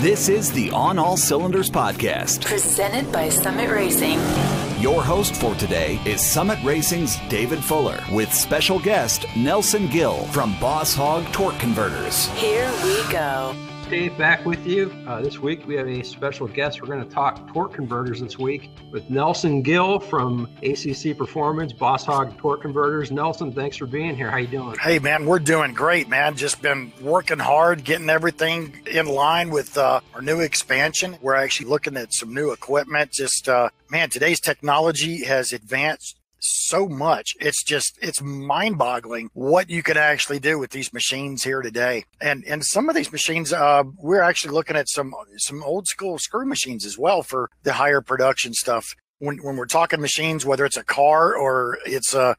This is the On All Cylinders podcast, presented by Summit Racing. Your host for today is Summit Racing's David Fuller with special guest Nelson Gill from Boss Hog Torque Converters. Here we go. Dave back with you. This week we have a special guest. We're going to talk torque converters this week with Nelson Gill from ACC Performance, Boss Hog Torque Converters. Nelson, thanks for being here. How you doing? Hey, man, we're doing great, man. Just been working hard, getting everything in line with our new expansion. We're actually looking at some new equipment. Man, today's technology has advanced so much. It's mind-boggling what you can actually do with these machines here today. And some of these machines, we're actually looking at some old school screw machines as well for the higher production stuff. When we're talking machines, whether it's a car or it's a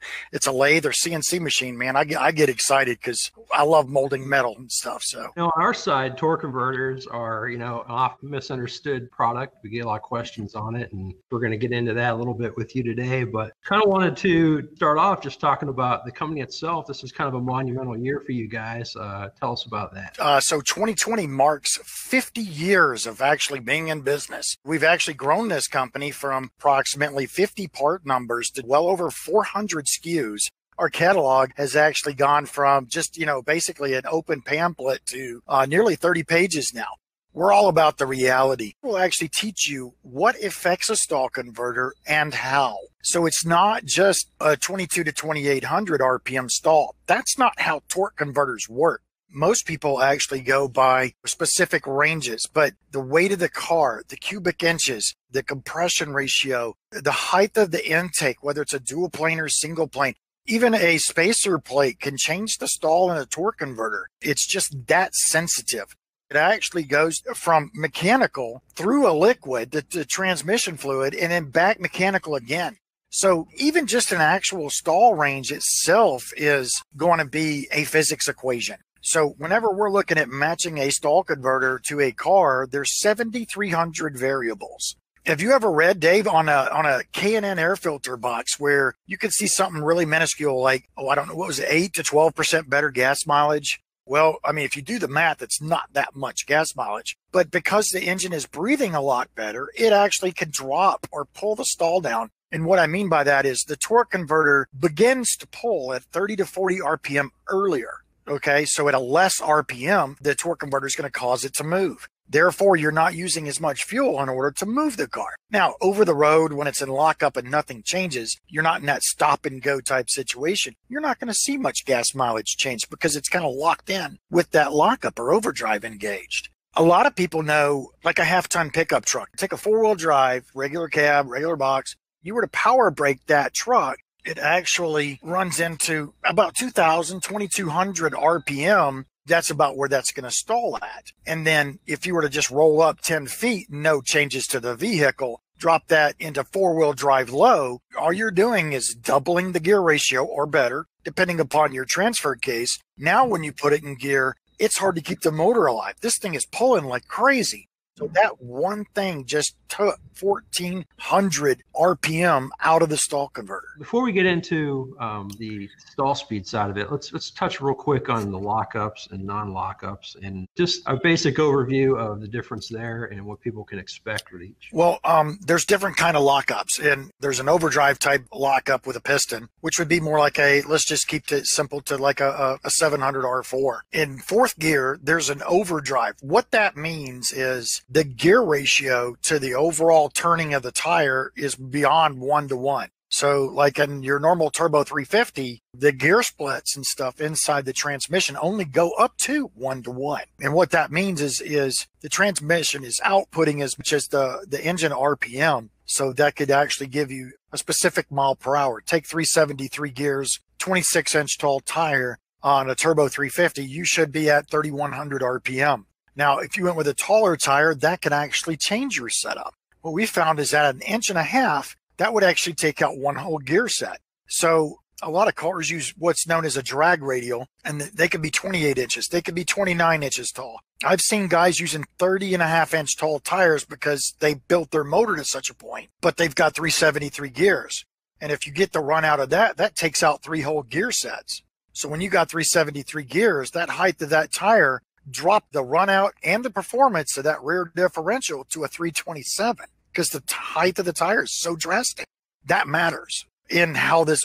lathe or CNC machine, man, I get excited because I love molding metal and stuff. So, on our side, torque converters are, an often misunderstood product. We get a lot of questions on it, and we're going to get into that a little bit with you today. But kind of wanted to start off just talking about the company itself. This is kind of a monumental year for you guys. Tell us about that. So 2020 marks 50 years of actually being in business. We've actually grown this company from approximately 50 part numbers to well over 400 SKUs. Our catalog has actually gone from just, basically an open pamphlet to nearly 30 pages now. We're all about the reality. We'll actually teach you what affects a stall converter and how. So it's not just a 22 to 2800 RPM stall. That's not how torque converters work. Most people actually go by specific ranges, but the weight of the car, the cubic inches, the compression ratio, the height of the intake, whether it's a dual plane or single plane, even a spacer plate can change the stall in a torque converter. It's just that sensitive. It actually goes from mechanical through a liquid, the transmission fluid, and then back mechanical again. So even just an actual stall range itself is going to be a physics equation. So whenever we're looking at matching a stall converter to a car, there's 7,300 variables. Have you ever read, Dave, on a K&N air filter box where you could see something really minuscule like, I don't know, what was it, 8 to 12% better gas mileage? Well, I mean, if you do the math, it's not that much gas mileage. But because the engine is breathing a lot better, it actually can drop or pull the stall down. And what I mean by that is the torque converter begins to pull at 30 to 40 RPM earlier. Okay, so at a less RPM, the torque converter is going to cause it to move. Therefore, you're not using as much fuel in order to move the car. Now, over the road, when it's in lockup and nothing changes, you're not in that stop and go type situation. You're not going to see much gas mileage change because it's kind of locked in with that lockup or overdrive engaged. A lot of people know, like a half-ton pickup truck. Take a four-wheel drive, regular cab, regular box. You were to power brake that truck, it actually runs into about 2,000, 2,200 RPM. That's about where that's going to stall at. And then if you were to just roll up 10 feet, no changes to the vehicle, drop that into four-wheel drive low, all you're doing is doubling the gear ratio or better, depending upon your transfer case. Now when you put it in gear, it's hard to keep the motor alive. This thing is pulling like crazy. So that one thing just took 1,400 RPM out of the stall converter. Before we get into the stall speed side of it, let's touch real quick on the lockups and non-lockups and just a basic overview of the difference there and what people can expect with each. Well, there's different kind of lockups, and there's an overdrive type lockup with a piston, which would be more like let's just keep it simple to like a 700 R4. In fourth gear, there's an overdrive. What that means is the gear ratio to the overall turning of the tire is beyond 1-to-1. So like in your normal turbo 350, the gear splits and stuff inside the transmission only go up to 1-to-1. And what that means is the transmission is outputting as much as the engine RPM. So that could actually give you a specific mile per hour. Take 373 gears, 26-inch tall tire on a turbo 350, you should be at 3,100 RPM. Now, if you went with a taller tire, that can actually change your setup. What we found is that 1.5 inches, that would actually take out one whole gear set. So a lot of cars use what's known as a drag radial, and they could be 28 inches. They could be 29 inches tall. I've seen guys using 30.5-inch tall tires because they built their motor to such a point, but they've got 373 gears. And if you get the run out of that, that takes out 3 whole gear sets. So when you got 373 gears, that height of that tire drop the run out and the performance of that rear differential to a 327 because the height of the tire is so drastic. That matters in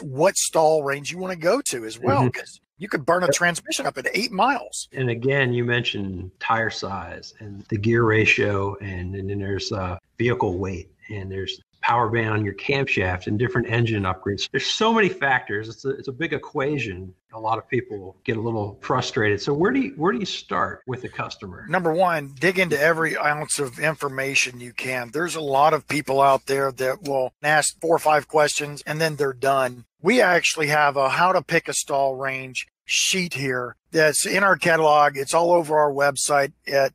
what stall range you want to go to as well, because you could burn a transmission up at 8 miles. And again, you mentioned tire size and the gear ratio, and then there's vehicle weight, and there's power band on your camshaft and different engine upgrades. There's so many factors. It's a big equation. A lot of people get a little frustrated. So where do you start with the customer? Number one, dig into every ounce of information you can. There's a lot of people out there that will ask 4 or 5 questions and then they're done. We actually have a how to pick a stall range sheet here that's in our catalog. It's all over our website at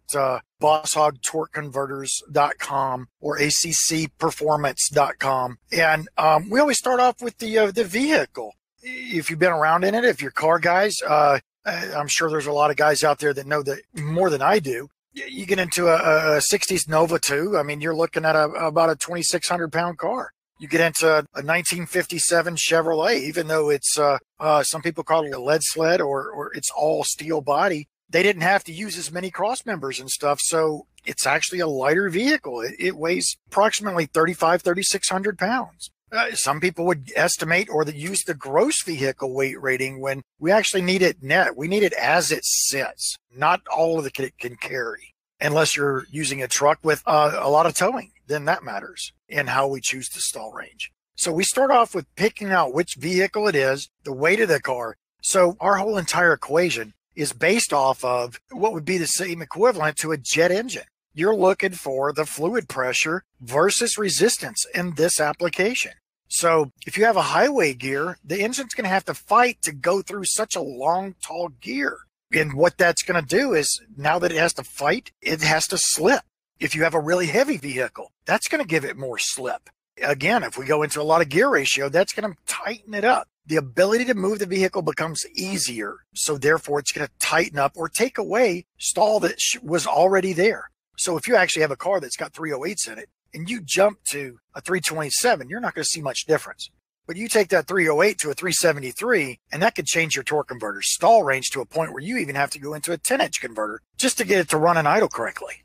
bosshogtorqueconverters.com or accperformance.com. And we always start off with the vehicle. If you've been around in it, if you're car guys, I'm sure there's a lot of guys out there that know that more than I do. You get into a 60s Nova 2. I mean, you're looking at about a 2,600 pound car. You get into a 1957 Chevrolet, even though it's some people call it a lead sled or it's all steel body. They didn't have to use as many cross members and stuff, so it's actually a lighter vehicle. It weighs approximately 3,600 pounds. Some people would estimate or use the gross vehicle weight rating when we actually need it net. We need it as it sits, not all of it can carry, unless you're using a truck with a lot of towing. Then that matters in how we choose the stall range. So we start off with picking out which vehicle it is, the weight of the car. So our whole entire equation is based off of what would be the same equivalent to a jet engine. You're looking for the fluid pressure versus resistance in this application. So if you have a highway gear, the engine's going to have to fight to go through such a long, tall gear. And what that's going to do is now that it has to fight, it has to slip. If you have a really heavy vehicle, that's going to give it more slip. Again, if we go into a lot of gear ratio, that's going to tighten it up. The ability to move the vehicle becomes easier. So therefore, it's going to tighten up or take away stall that was already there. So if you actually have a car that's got 308s in it and you jump to a 327, you're not going to see much difference. But you take that 308 to a 373, and that could change your torque converter's stall range to a point where you even have to go into a 10-inch converter just to get it to run and idle correctly.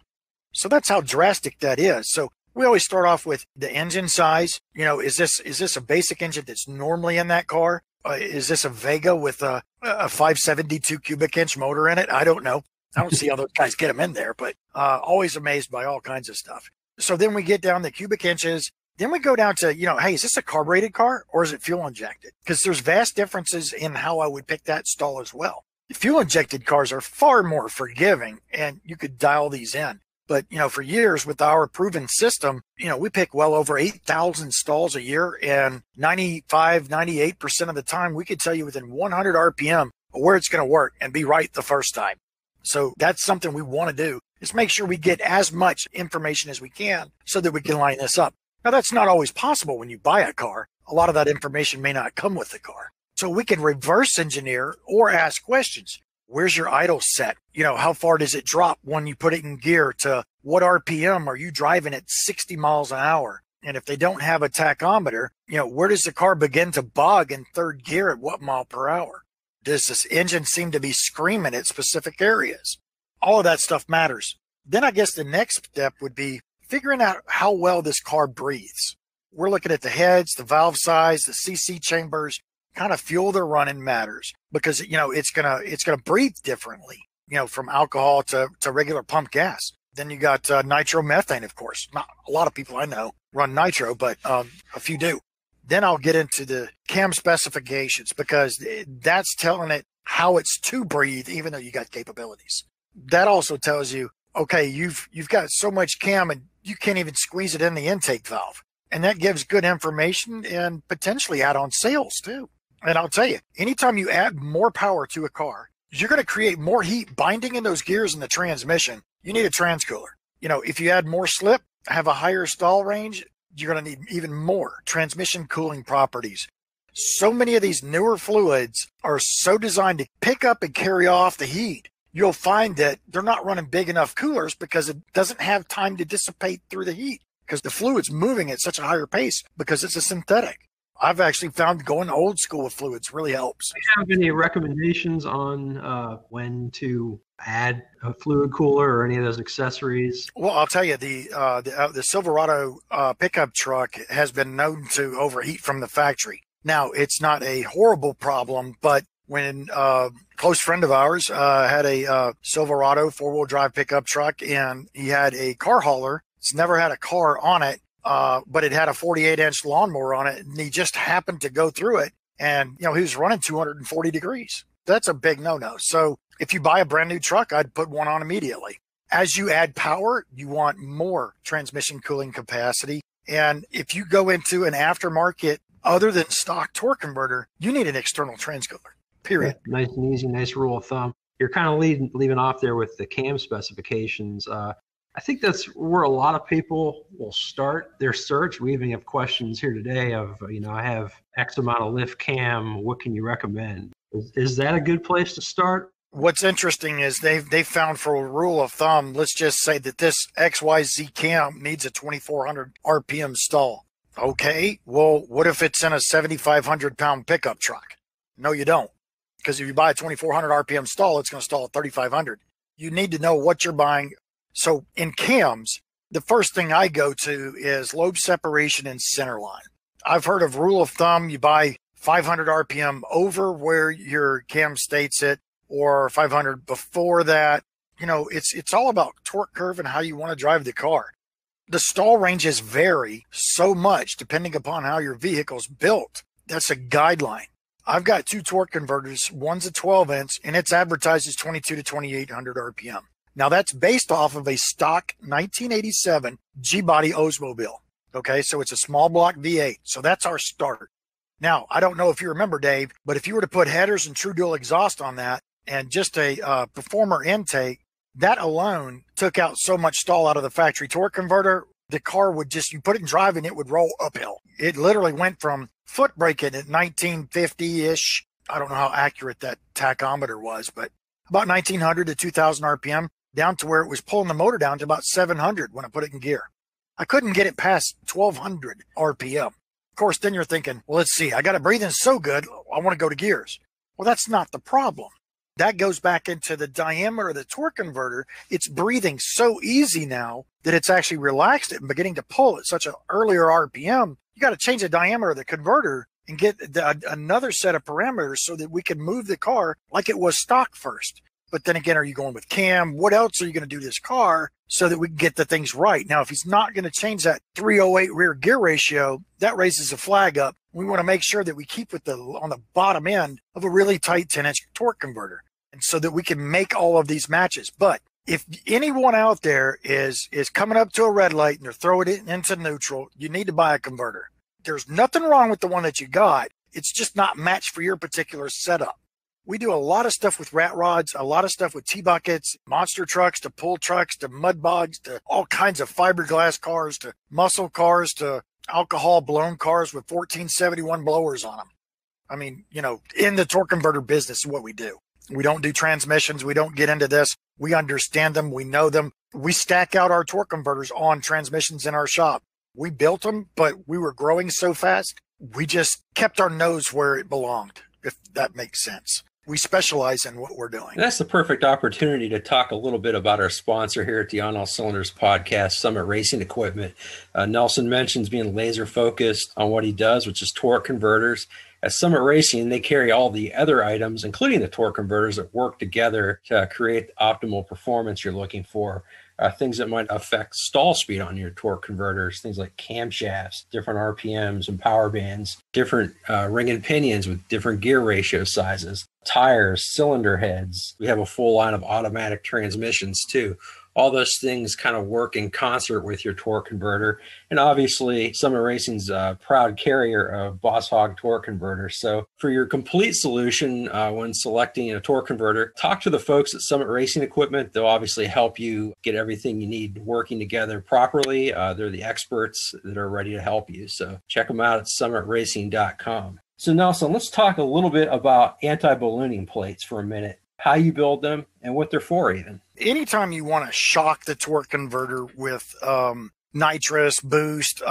So that's how drastic that is. So we always start off with the engine size. You know, is this a basic engine that's normally in that car? Is this a Vega with a 572 cubic inch motor in it? I don't know. I don't see how those guys get them in there, but always amazed by all kinds of stuff. So then we get down the cubic inches. Then we go down to, hey, is this a carbureted car or is it fuel injected? Because there's vast differences in how I would pick that stall as well. The fuel injected cars are far more forgiving and you could dial these in. But, for years with our proven system, we pick well over 8,000 stalls a year, and 95, 98% of the time, we could tell you within 100 RPM where it's going to work and be right the first time. So that's something we want to do, is make sure we get as much information as we can so that we can line this up. Now, that's not always possible when you buy a car. A lot of that information may not come with the car. So we can reverse engineer or ask questions. Where's your idle set? How far does it drop when you put it in gear? To what RPM are you driving at 60 miles an hour? And if they don't have a tachometer, where does the car begin to bog in third gear at what mile per hour? Does this engine seem to be screaming at specific areas? All of that stuff matters. Then I guess the next step would be figuring out how well this car breathes. We're looking at the heads, the valve size, the CC chambers. Kind of fuel they're running matters because it's gonna breathe differently, from alcohol to regular pump gas. Then you got nitromethane, of course. Not a lot of people I know run nitro, but a few do. Then I'll get into the cam specifications because that's telling it how it's to breathe, even though you got capabilities. That also tells you, okay, you've got so much cam and you can't even squeeze it in the intake valve, and that gives good information and potentially add-on sales too. And I'll tell you, anytime you add more power to a car, you're going to create more heat binding in those gears in the transmission. You need a transcooler. If you add more slip, have a higher stall range, you're going to need even more transmission cooling properties. So many of these newer fluids are so designed to pick up and carry off the heat. You'll find that they're not running big enough coolers because it doesn't have time to dissipate through the heat because the fluid's moving at such a higher pace because it's a synthetic. I've actually found going old school with fluids really helps. Do you have any recommendations on when to add a fluid cooler or any of those accessories? Well, I'll tell you, the Silverado pickup truck has been known to overheat from the factory. Now, it's not a horrible problem, but when a close friend of ours had a Silverado four-wheel drive pickup truck, and he had a car hauler. It's never had a car on it, but it had a 48-inch lawnmower on it, and he just happened to go through it, and he was running 240 degrees. That's a big no-no. So if you buy a brand new truck, I'd put one on immediately. As you add power, you want more transmission cooling capacity. And if you go into an aftermarket other than stock torque converter, you need an external transcooler, period. Nice and easy, nice rule of thumb. You're kind of leaving off there with the cam specifications. I think that's where a lot of people will start their search. We even have questions here today of, I have X amount of lift cam. What can you recommend? Is that a good place to start? What's interesting is they've found, for a rule of thumb, let's just say that this XYZ cam needs a 2,400 RPM stall. Okay, well, what if it's in a 7,500 pound pickup truck? No, you don't. Because if you buy a 2,400 RPM stall, it's going to stall at 3,500. You need to know what you're buying. So in cams, the first thing I go to is lobe separation and center line. I've heard of rule of thumb, you buy 500 RPM over where your cam states it, or 500 before that. It's all about torque curve and how you want to drive the car. The stall ranges vary so much depending upon how your vehicle's built. That's a guideline. I've got two torque converters. One's a 12-inch, and it's advertised as 22 to 2,800 RPM. Now, that's based off of a stock 1987 G-body Oldsmobile. Okay, so it's a small block V8. So that's our start. Now, I don't know if you remember, Dave, but if you were to put headers and true dual exhaust on that and just a performer intake, that alone took out so much stall out of the factory torque converter, the car would just, you put it in drive and it would roll uphill. It literally went from foot braking at 1950-ish. I don't know how accurate that tachometer was, but about 1900 to 2000 RPM, down to where it was pulling the motor down to about 700 when I put it in gear. I couldn't get it past 1200 RPM. Of course, then you're thinking, well, let's see, I got it breathing so good, I want to go to gears. Well, that's not the problem. That goes back into the diameter of the torque converter. It's breathing so easy now that it's actually relaxed it and beginning to pull at such an earlier RPM. You got to change the diameter of the converter and get another set of parameters so that we can move the car like it was stock first. But then again, are you going with cam? What else are you going to do to this car so that we can get the things right? Now, if he's not going to change that 308 rear gear ratio, that raises a flag up. We want to make sure that we keep with on the bottom end of a really tight 10-inch torque converter, and so that we can make all of these matches. But if anyone out there is coming up to a red light and they're throwing it into neutral, you need to buy a converter. There's nothing wrong with the one that you got. It's just not matched for your particular setup. We do a lot of stuff with rat rods, a lot of stuff with T-buckets, monster trucks, to pull trucks, to mud bogs, to all kinds of fiberglass cars, to muscle cars, to alcohol blown cars with 1471 blowers on them. I mean, in the torque converter business is what we do. We don't do transmissions. We don't get into this. We understand them. We know them. We stack out our torque converters on transmissions in our shop. We built them, but we were growing so fast, we just kept our nose where it belonged, if that makes sense. We specialize in what we're doing. That's the perfect opportunity to talk a little bit about our sponsor here at the OnAllCylinders podcast, Summit Racing Equipment. Nelson mentions being laser focused on what he does, which is torque converters. At Summit Racing, they carry all the other items, including the torque converters, that work together to create the optimal performance you're looking for. Things that might affect stall speed on your torque converters, things like camshafts, different RPMs and power bands, different ring and pinions with different gear ratio sizes, tires, cylinder heads. We have a full line of automatic transmissions too. All those things kind of work in concert with your torque converter. And obviously, Summit Racing's a proud carrier of Boss Hog torque converters. So for your complete solution when selecting a torque converter, talk to the folks at Summit Racing Equipment. They'll obviously help you get everything you need working together properly. They're the experts that are ready to help you. So check them out at summitracing.com. So Nelson, let's talk a little bit about anti-ballooning plates for a minute. How you build them and what they're for even. Anytime you want to shock the torque converter with nitrous, boost,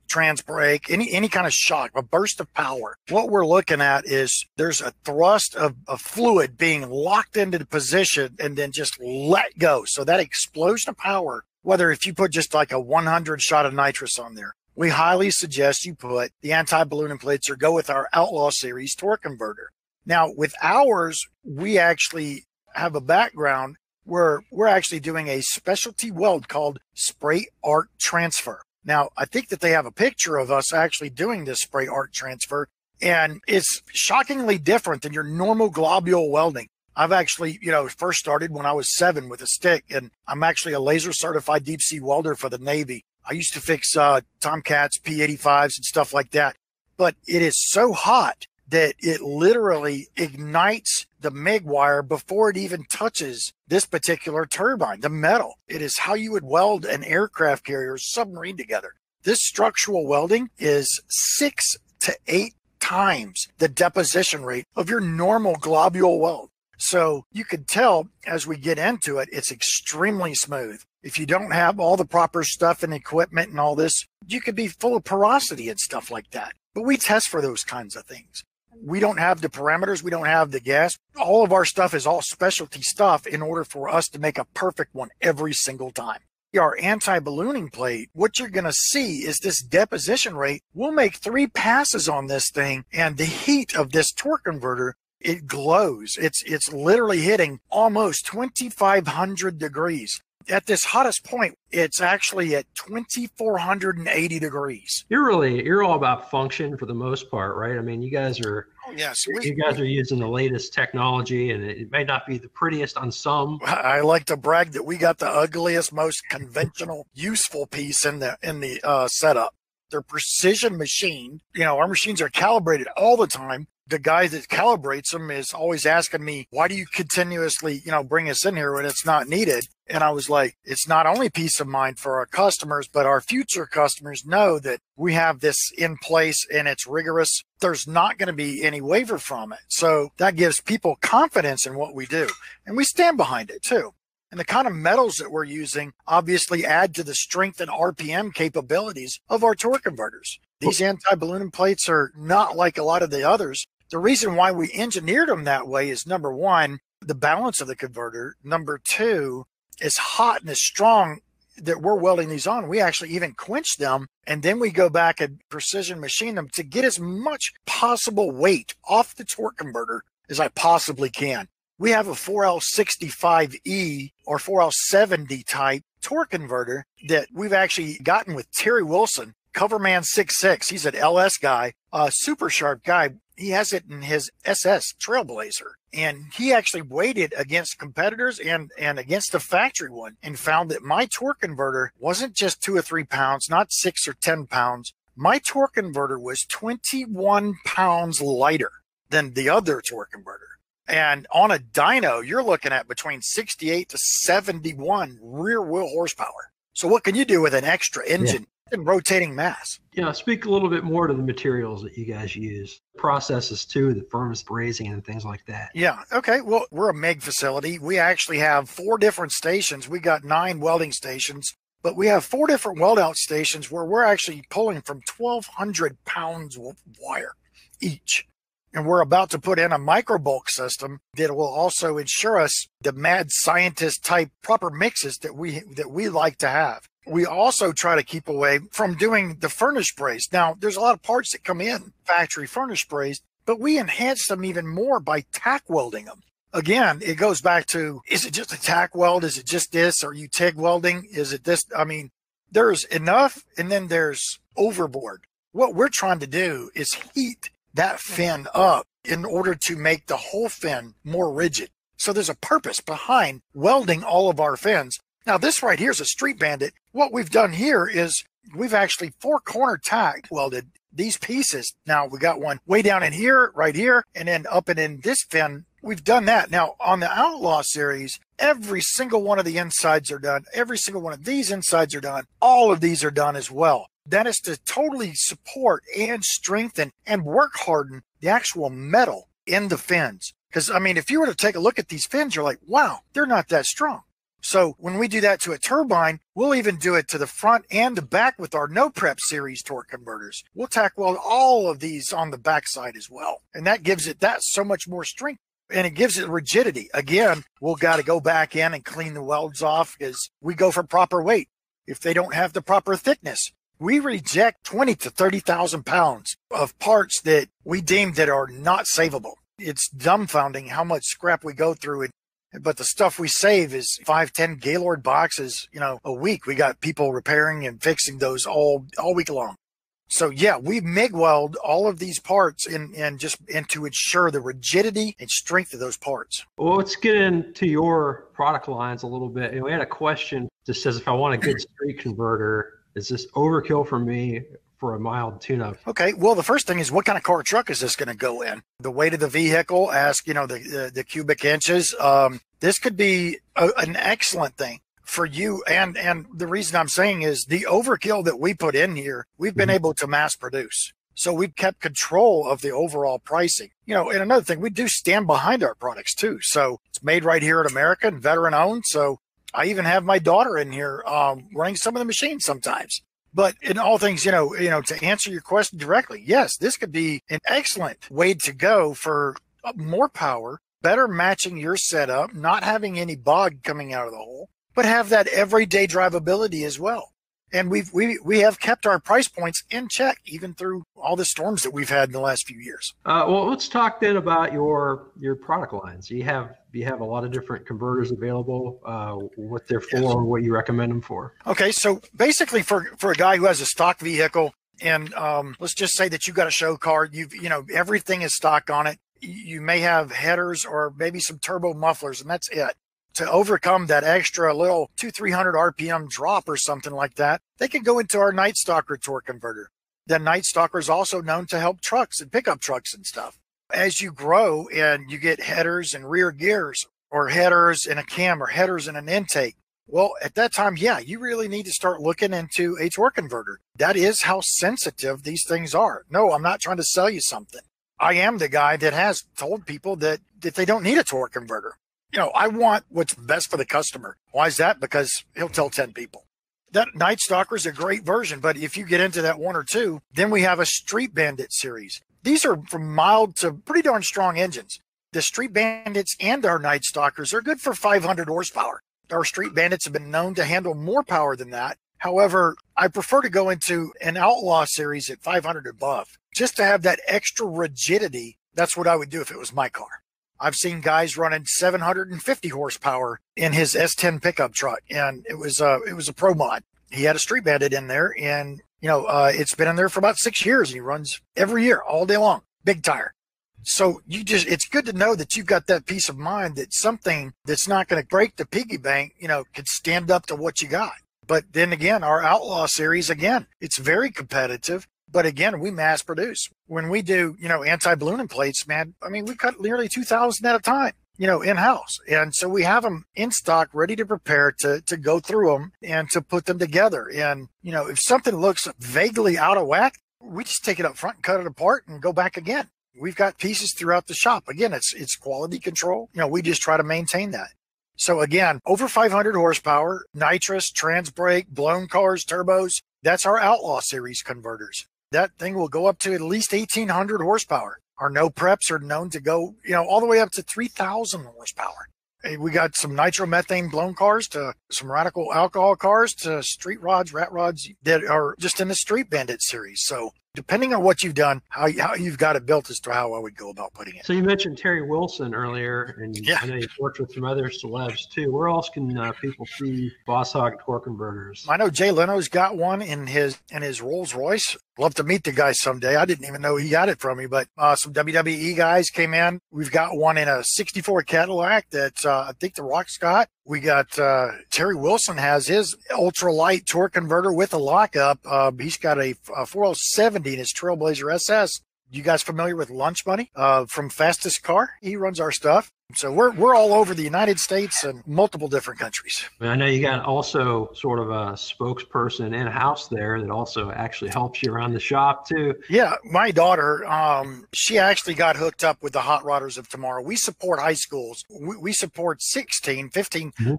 trans brake, any kind of shock, a burst of power. What we're looking at is there's a thrust of fluid being locked into the position and then just let go. So that explosion of power, whether if you put just like a 100 shot of nitrous on there, we highly suggest you put the anti-ballooning plates or go with our Outlaw series torque converter. Now with ours, we actually have a background where we're actually doing a specialty weld called spray arc transfer. Now, I think that they have a picture of us actually doing this spray arc transfer, and it's shockingly different than your normal globule welding. I've actually, first started when I was 7 with a stick, and I'm actually a laser certified deep sea welder for the Navy. I used to fix Tomcats, P-85s, and stuff like that. But it is so hot that it literally ignites the MIG wire before it even touches this particular turbine, the metal. It is how you would weld an aircraft carrier or submarine together. This structural welding is 6 to 8 times the deposition rate of your normal globule weld. So you can tell as we get into it, it's extremely smooth. If you don't have all the proper stuff and equipment and all this, you could be full of porosity and stuff like that. But we test for those kinds of things. We don't have the parameters. We don't have the gas. All of our stuff is all specialty stuff in order for us to make a perfect one every single time. Our anti-ballooning plate, what you're going to see is this deposition rate. We'll make 3 passes on this thing, and the heat of this torque converter, it glows. It's literally hitting almost 2,500 degrees. At this hottest point, it's actually at 2,480 degrees. You're all about function for the most part, right? I mean, you guys are using the latest technology, and it may not be the prettiest on some. I like to brag that we got the ugliest, most conventional, useful piece in the setup. They're precision machined. Our machines are calibrated all the time. The guy that calibrates them is always asking me, why do you continuously, bring us in here when it's not needed? And I was like, it's not only peace of mind for our customers, but our future customers know that we have this in place and it's rigorous. There's not going to be any waiver from it. So that gives people confidence in what we do. And we stand behind it too. And the kind of metals that we're using obviously add to the strength and RPM capabilities of our torque converters. These anti-ballooning plates are not like a lot of the others. The reason why we engineered them that way is, number one, the balance of the converter. Number two, it's hot and it's strong that we're welding these on. We actually even quench them, and then we go back and precision machine them to get as much possible weight off the torque converter as I possibly can. We have a 4L65E or 4L70 type torque converter that we've actually gotten with Terry Wilson, Coverman 66. He's an LS guy, a super sharp guy. He has it in his SS Trailblazer. And he actually weighed it against competitors and against the factory one and found that my torque converter wasn't just 2 or 3 pounds, not 6 or 10 pounds. My torque converter was 21 pounds lighter than the other torque converter. And on a dyno, you're looking at between 68 to 71 rear wheel horsepower. So what can you do with an extra engine and rotating mass? Speak a little bit more to the materials that you guys use, processes too, the furnace brazing and things like that. Yeah. Okay. Well, we're a MIG facility. We actually have 4 different stations. We got 9 welding stations, but we have 4 different weld out stations where we're actually pulling from 1,200 pounds of wire each. And we're about to put in a micro bulk system that will also ensure us the mad scientist type proper mixes that we like to have. We also try to keep away from doing the furnace braze. Now, there's a lot of parts that come in factory furnace braze, but we enhance them even more by tack welding them. Again, it goes back to, is it just a tack weld? Is it just this? Are you TIG welding? Is it this? I mean, there's enough, and then there's overboard. What we're trying to do is heat that fin up in order to make the whole fin more rigid. So there's a purpose behind welding all of our fins. Now this right here is a Street Bandit. What we've done here is we've actually 4-corner tack welded these pieces. Now we got one way down in here, right here, and then up and in this fin. We've done that. Now on the Outlaw series, every single one of the insides are done. Every single one of these insides are done. All of these are done as well. That is to totally support and strengthen and work harden the actual metal in the fins. Because, I mean, if you were to take a look at these fins, you're like, wow, they're not that strong. So when we do that to a turbine, we'll even do it to the front and the back with our no prep series torque converters. We'll tack weld all of these on the backside as well. And that gives it that so much more strength. And it gives it rigidity. Again, we'll got to go back in and clean the welds off because we go for proper weight. If they don't have the proper thickness, we reject 20 to 30,000 pounds of parts that we deem that are not savable. It's dumbfounding how much scrap we go through. But the stuff we save is 5-10 Gaylord boxes, a week. We got people repairing and fixing those all week long. So yeah, we MIG weld all of these parts and to ensure the rigidity and strength of those parts. Well, let's get into your product lines a little bit. And we had a question that says, if I want a good street converter, is this overkill for me for a mild tune-up? Okay, well, the first thing is, what kind of car or truck is this going to go in? The weight of the vehicle, ask, the cubic inches. This could be an excellent thing for you. And the reason I'm saying is the overkill that we put in here, we've been able to mass produce. So we've kept control of the overall pricing. And another thing, we do stand behind our products too. So it's made right here in America and veteran owned. So I even have my daughter in here running some of the machines sometimes. But in all things, to answer your question directly, yes, this could be an excellent way to go for more power, better matching your setup, not having any bog coming out of the hole, but have that everyday drivability as well. And we have kept our price points in check, even through all the storms that we've had in the last few years. Well, let's talk then about your product lines. You have a lot of different converters available, what they're for, yes, and what you recommend them for. Okay, so basically for a guy who has a stock vehicle, and let's just say that you've got a show car, everything is stock on it. You may have headers or maybe some turbo mufflers, and that's it. To overcome that extra little 200-300 RPM drop or something like that, they can go into our Night Stalker torque converter. The Night Stalker is also known to help trucks and pickup trucks and stuff. As you grow and you get headers and rear gears, or headers in a cam, or headers in an intake, well, at that time, yeah, you really need to start looking into a torque converter. That is how sensitive these things are. No, I'm not trying to sell you something. I am the guy that has told people that they don't need a torque converter. I want what's best for the customer. Why is that? Because he'll tell 10 people. That Night Stalker is a great version, but if you get into that one or two, then we have a Street Bandit series. These are from mild to pretty darn strong engines. The Street Bandits and our Night Stalkers are good for 500 horsepower. Our Street Bandits have been known to handle more power than that. However, I prefer to go into an Outlaw series at 500 above, just to have that extra rigidity. That's what I would do if it was my car. I've seen guys running 750 horsepower in his S10 pickup truck, and it was a pro mod. He had a Street Bandit in there, and it's been in there for about 6 years, and he runs every year, all day long, big tire. So it's good to know that you've got that peace of mind that something that's not going to break the piggy bank, could stand up to what you got. But then again, our Outlaw series, again, it's very competitive. But again, we mass produce. When we do, anti-ballooning plates, man, we cut nearly 2,000 at a time, in-house. And so we have them in stock, ready to prepare to go through them and to put them together. And, if something looks vaguely out of whack, we just take it up front and cut it apart and go back again. We've got pieces throughout the shop. Again, it's quality control. We just try to maintain that. So again, over 500 horsepower, nitrous, trans brake, blown cars, turbos, that's our Outlaw series converters. That thing will go up to at least 1,800 horsepower. Our no preps are known to go, all the way up to 3,000 horsepower. We got some nitromethane blown cars to some radical alcohol cars to street rods, rat rods that are just in the Street Bandit series. So depending on what you've done, how you've got it built as to how I would go about putting it. So you mentioned Terry Wilson earlier, and yeah, I know you've worked with some other celebs too. Where else can people see Boss Hog torque converters? I know Jay Leno's got one in his Rolls Royce. Love to meet the guy someday. I didn't even know he got it from me, but some WWE guys came in. We've got one in a 64 Cadillac that I think The Rock's got. We got Terry Wilson has his ultralight torque converter with a lockup. He's got a 4070 in his Trailblazer SS. You guys familiar with Lunch Money from Fastest Car? He runs our stuff. So we're all over the United States and multiple different countries. I know you got also sort of a spokesperson in-house there that also actually helps you around the shop too. Yeah, my daughter, she actually got hooked up with the Hot Rodders of Tomorrow. We support high schools. We support 15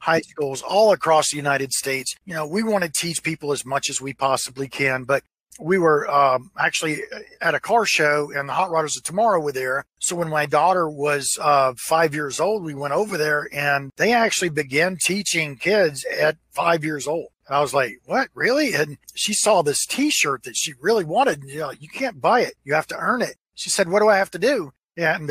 high schools all across the United States. You know, we want to teach people as much as we possibly can, but we were actually at a car show, and the Hot Rodders of Tomorrow were there. So when my daughter was 5 years old, we went over there, and they actually began teaching kids at 5 years old. And I was like, what, really? And she saw this T-shirt that she really wanted. You know, you can't buy it. You have to earn it. She said, what do I have to do? And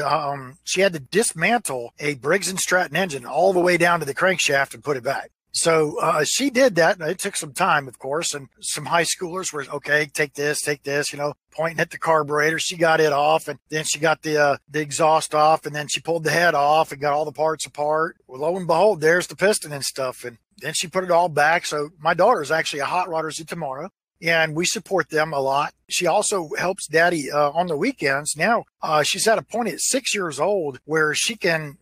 she had to dismantle a Briggs & Stratton engine all the way down to the crankshaft and put it back. So she did that. It took some time, of course, and some high schoolers were, okay, take this, you know, pointing at the carburetor. She got it off, and then she got the exhaust off, and then she pulled the head off and got all the parts apart. Well, lo and behold, there's the piston and stuff, and then she put it all back. So my daughter is actually a Hot Rodders of Tomorrow, and we support them a lot. She also helps Daddy on the weekends. Now she's at a point at 6 years old where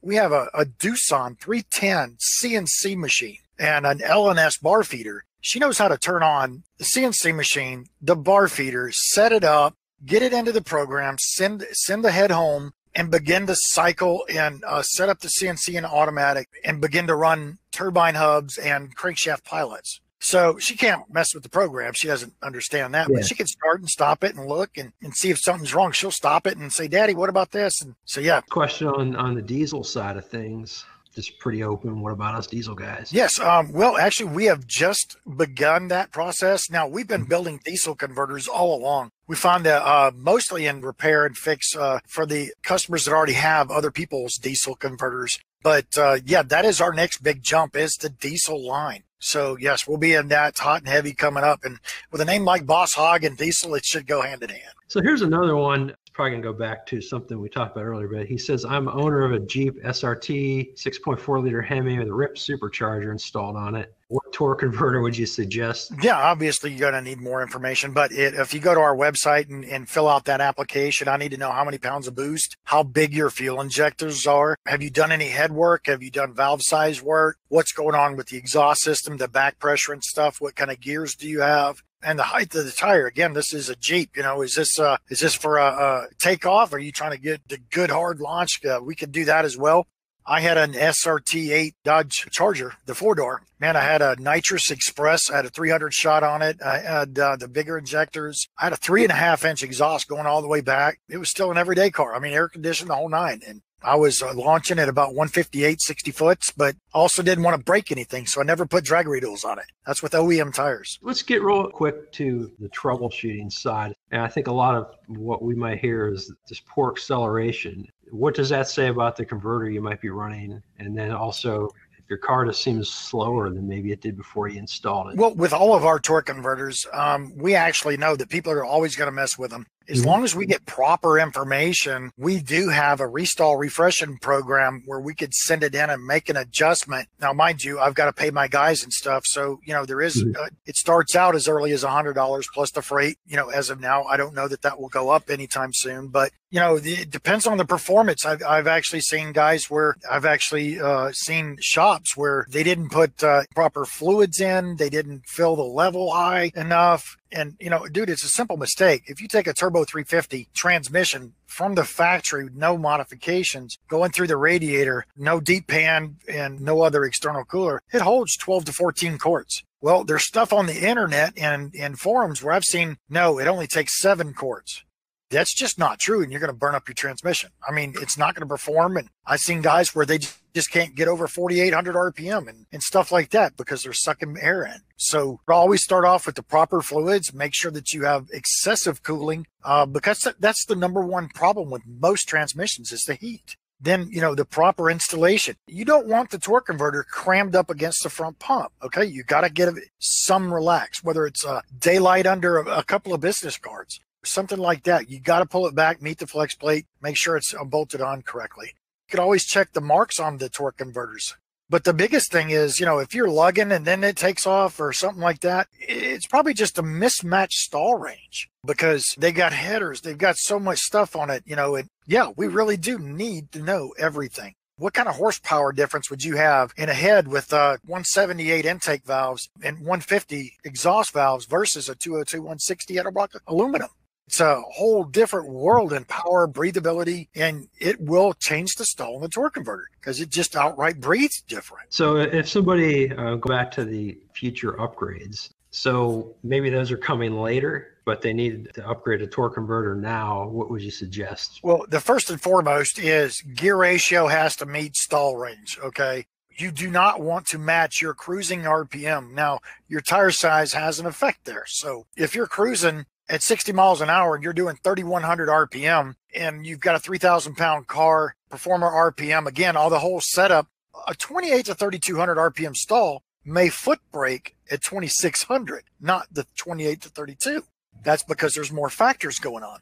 we have a Doosan 310 CNC machine and an LNS bar feeder. She knows how to turn on the CNC machine, the bar feeder, set it up, get it into the program, send the head home, and begin to cycle and set up the CNC in automatic and begin to run turbine hubs and crankshaft pilots. So she can't mess with the program. She doesn't understand that, but she can start and stop it and look and see if something's wrong. She'll stop it and say, Daddy, what about this? And so, yeah. Question on the diesel side of things. Just pretty open. What about us diesel guys? Yes. Well, actually, we have just begun that process. Now, we've been building diesel converters all along. We found that mostly in repair and fix for the customers that already have other people's diesel converters. But yeah, that is our next big jump is the diesel line. So yes, we'll be in that hot and heavy coming up. And with a name like Boss Hog and diesel, it should go hand in hand. So here's another one. It's probably going to go back to something we talked about earlier, but he says, I'm owner of a Jeep SRT 6.4 liter Hemi with a RIP supercharger installed on it. What torque converter would you suggest? Yeah, obviously you're going to need more information, but if you go to our website and fill out that application, I need to know how many pounds of boost, how big your fuel injectors are. Have you done any head work? Have you done valve size work? What's going on with the exhaust system, the back pressure and stuff? What kind of gears do you have? And the height of the tire. Again, this is a Jeep. You know, is this for a takeoff? Are you trying to get the good hard launch? We could do that as well. I had an SRT8 Dodge Charger, the 4-door. Man, I had a Nitrous Express. I had a 300 shot on it. I had the bigger injectors. I had a 3.5-inch exhaust going all the way back. It was still an everyday car. I mean, air conditioned, the whole nine. And I was launching at about 158, 60 foots, but also didn't want to break anything, so I never put drag radials on it. That's with OEM tires. Let's get real quick to the troubleshooting side. And I think a lot of what we might hear is this poor acceleration. What does that say about the converter you might be running? And then also, if your car just seems slower than maybe it did before you installed it. Well, with all of our torque converters, we actually know that people are always going to mess with them. As long as we get proper information, we do have a restall refreshing program where we could send it in and make an adjustment. Now, mind you, I've got to pay my guys and stuff. So, you know, there is, it starts out as early as $100 plus the freight. You know, as of now, I don't know that that will go up anytime soon, but you know, it depends on the performance. I've actually seen guys where I've actually seen shops where they didn't put proper fluids in. They didn't fill the level high enough. And, you know, dude, it's a simple mistake. If you take a Turbo 350 transmission from the factory with no modifications, going through the radiator, no deep pan and no other external cooler, it holds 12 to 14 quarts. Well, there's stuff on the internet and in forums where I've seen, no, it only takes 7 quarts. That's just not true, and you're going to burn up your transmission. I mean, it's not going to perform, and I've seen guys where they just can't get over 4,800 RPM and stuff like that because they're sucking air in. So always start off with the proper fluids. Make sure that you have excessive cooling because that's the number one problem with most transmissions is the heat. Then, you know, the proper installation. You don't want the torque converter crammed up against the front pump, okay? You got to get some relax, whether it's daylight under a couple of business cards. Something like that. You got to pull it back, meet the flex plate, make sure it's bolted on correctly. You can always check the marks on the torque converters. But the biggest thing is, if you're lugging and then it takes off or something like that, it's probably just a mismatched stall range because they got headers. They've got so much stuff on it, and yeah, we really do need to know everything. What kind of horsepower difference would you have in a head with 178 intake valves and 150 exhaust valves versus a 202 160 header block aluminum? It's a whole different world in power, breathability, and it will change the stall in the torque converter because it just outright breathes different. So if somebody go back to the future upgrades, so maybe those are coming later, but they need to upgrade a torque converter now, what would you suggest? Well, the first and foremost is gear ratio has to meet stall range, okay? You do not want to match your cruising RPM. Now, your tire size has an effect there. So if you're cruising at 60 miles an hour and you're doing 3,100 RPM and you've got a 3,000 pound car, performer RPM, again, all the whole setup, a 28 to 3,200 RPM stall may foot brake at 2,600, not the 28 to 32. That's because there's more factors going on.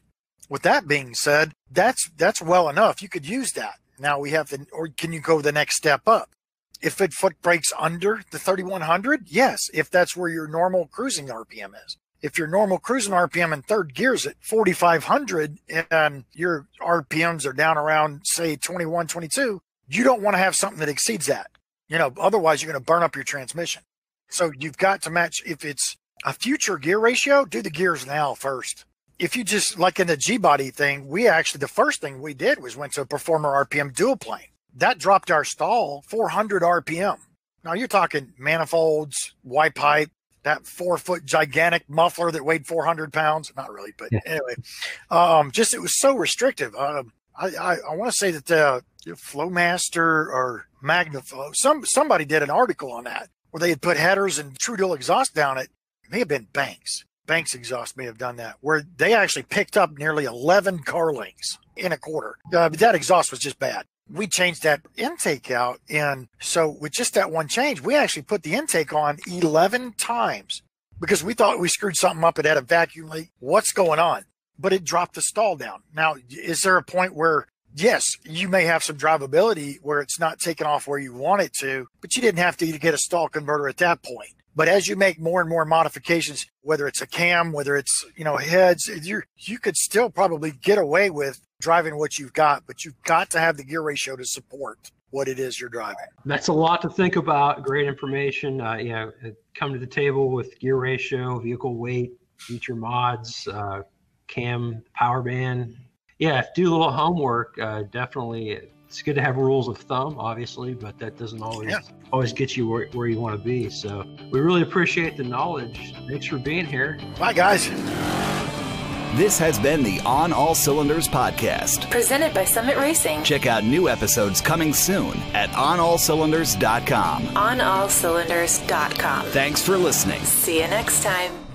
With that being said, that's well enough. You could use that. Now we have or can you go the next step up? If it foot brakes under the 3,100, yes, if that's where your normal cruising RPM is. If your normal cruising RPM in third gear is at 4,500 and your RPMs are down around, say, 21, 22, you don't want to have something that exceeds that. Otherwise you're going to burn up your transmission. So you've got to match. If it's a future gear ratio, do the gears now first. If you just, like in the G-body thing, the first thing we did was went to a performer RPM dual plane. That dropped our stall 400 RPM. Now you're talking manifolds, white pipe, that 4-foot gigantic muffler that weighed 400 pounds. Not really, but anyway, it was so restrictive. I want to say that Flowmaster or Magnaflow, somebody did an article on that where they had put headers and true dual exhaust down it. It may have been Banks. Banks exhaust may have done that, where they actually picked up nearly 11 car lengths in a quarter. But that exhaust was just bad. We changed that intake out. And so with just that one change, we actually put the intake on 11 times because we thought we screwed something up. It had a vacuum leak. What's going on? But it dropped the stall down. Now, is there a point where, yes, you may have some drivability where it's not taking off where you want it to, but you didn't have to get a stall converter at that point. But as you make more and more modifications, whether it's a cam, whether it's, heads, you could still probably get away with driving what you've got, but you've got to have the gear ratio to support what it is you're driving. That's a lot to think about. Great information. Come to the table with gear ratio, vehicle weight, feature mods, cam, power band. Yeah, do a little homework. Definitely. It's good to have rules of thumb, obviously, but that doesn't always get you where you want to be. So we really appreciate the knowledge. Thanks for being here. Bye, guys. This has been the On All Cylinders podcast. Presented by Summit Racing. Check out new episodes coming soon at OnAllCylinders.com. OnAllCylinders.com. Thanks for listening. See you next time.